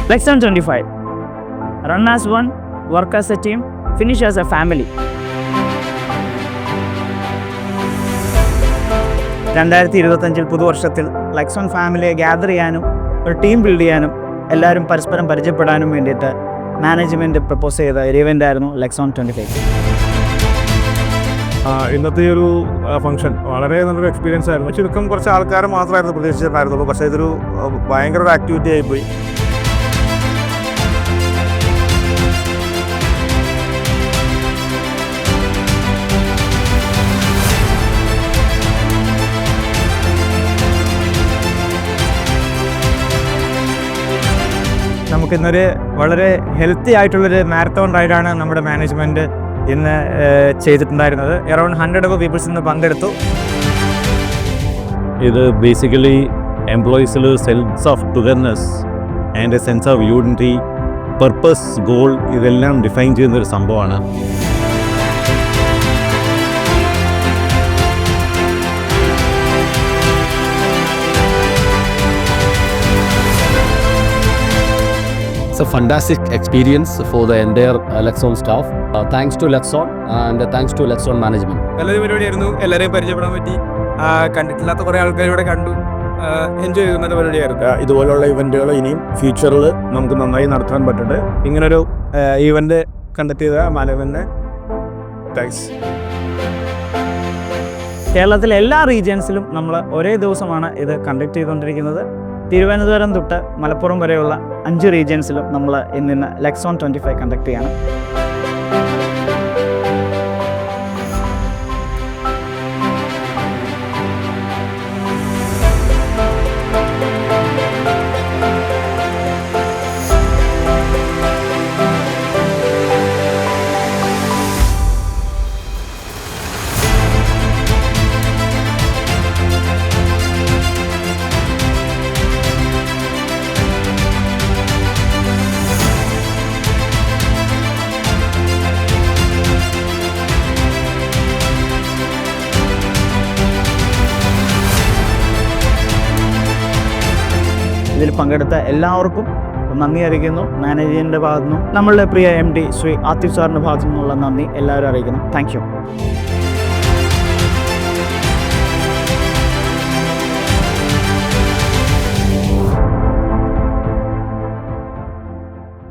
Lexon 25. Run as one, work as a team, finish as a family. 2025 പുതുവർഷത്തിൽ ലെക്സോൺ ഫാമിലിയെ gather ചെയ്യാനും ഒരു team build ചെയ്യാനും എല്ലാവരും പരസ്പരം പരിചയപ്പെടാനും വേണ്ടിയിട്ട് മാനേജ്മെൻറ്റ് പ്രപ്പോസ് ചെയ്ത ഒരു ഇവൻ്റ് ആയിരുന്നു ലെക്സോൺ 25. ഇന്നത്തെ ഒരു ഫംഗ്ഷൻ വളരെ നല്ലൊരു എക്സ്പീരിയൻസ് ആയിരുന്നു. ചുരുക്കം കുറച്ച് ആൾക്കാർ മാത്രമായിരുന്നു പ്രതീക്ഷിച്ചിട്ടുണ്ടായിരുന്നുള്ളൂ. പക്ഷേ ഇതൊരു ഭയങ്കര ഒരു ആക്ടിവിറ്റി ആയിപ്പോയി. നമുക്കിന്നൊരു വളരെ ഹെൽത്തി ആയിട്ടുള്ളൊരു മാരത്തോൺ റൈഡാണ് നമ്മുടെ മാനേജ്മെൻറ്റ് ഇന്ന് ചെയ്തിട്ടുണ്ടായിരുന്നത്. അറൗണ്ട് 100 പീപ്പിൾസ് ഇന്ന് പങ്കെടുത്തു. ഇത് ബേസിക്കലി എംപ്ലോയീസിൽ sense of togetherness and a sense of unity, purpose, goal ഇതെല്ലാം ഡിഫൈൻ ചെയ്യുന്നൊരു സംഭവമാണ്. It's a fantastic experience for the entire Lexon staff. Thanks to Lexon and thanks to Lexon management. നല്ലൊരു പരിപാടിയായിരുന്നു. എല്ലാവരെയും പരിചയപ്പെടാൻ പറ്റി. കണ്ടിട്ടില്ലാത്ത കുറേ ആൾക്കാരിവിടെ കണ്ടു. എൻജോയ് ചെയ്യുന്ന പരിപാടിയായിരുന്നു. ഇതുപോലുള്ള ഇവൻറ്റുകൾ ഇനിയും ഫ്യൂച്ചറിൽ നമുക്ക് നന്നായി നടത്താൻ പറ്റട്ടെ. ഇങ്ങനൊരു ഈവൻ്റ് കണ്ടക്ട് ചെയ്ത മാനേജ്മെൻറ്റിന് താങ്ക്സ്. കേരളത്തിലെ എല്ലാ റീജിയൻസിലും നമ്മൾ ഒരേ ദിവസമാണ് ഇത് കണ്ടക്ട് ചെയ്തുകൊണ്ടിരിക്കുന്നത്. തിരുവനന്തപുരം തൊട്ട് മലപ്പുറം വരെയുള്ള 5 റീജിയൻസിലും നമ്മൾ ഇന്ന് ലെക്സോൺ 25 കണ്ടക്ട് ചെയ്യാണ്. ഇതിൽ പങ്കെടുത്ത എല്ലാവർക്കും നന്ദി അറിയിക്കുന്നു. മാനേജ്മെൻറ്റിൻ്റെ ഭാഗത്തു നിന്നും നമ്മളുടെ പ്രിയ MD ശ്രീ ആതിഫ് സാറിൻ്റെ ഭാഗത്തു നിന്നുള്ള നന്ദി എല്ലാവരും അറിയിക്കുന്നു. Thank you.